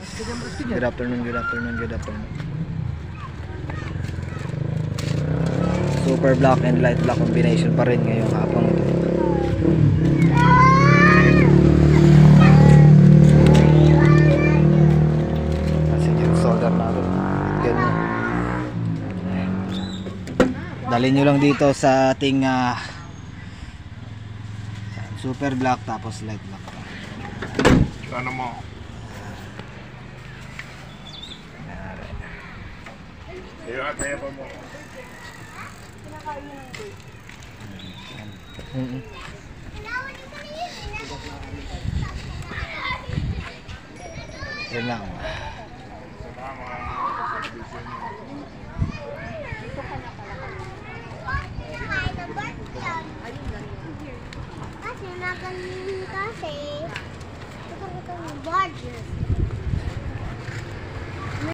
Good afternoon, good afternoon, good afternoon. Super black and light black combination pa rin ngayong hapon ito. Kasi yung solder natin. Ganyan. Dalhin nyo lang dito sa ating super black tapos light black. Ano mo? Iyo at pa mo. Yan lang. Kasi naganyan kasi ito ng budget.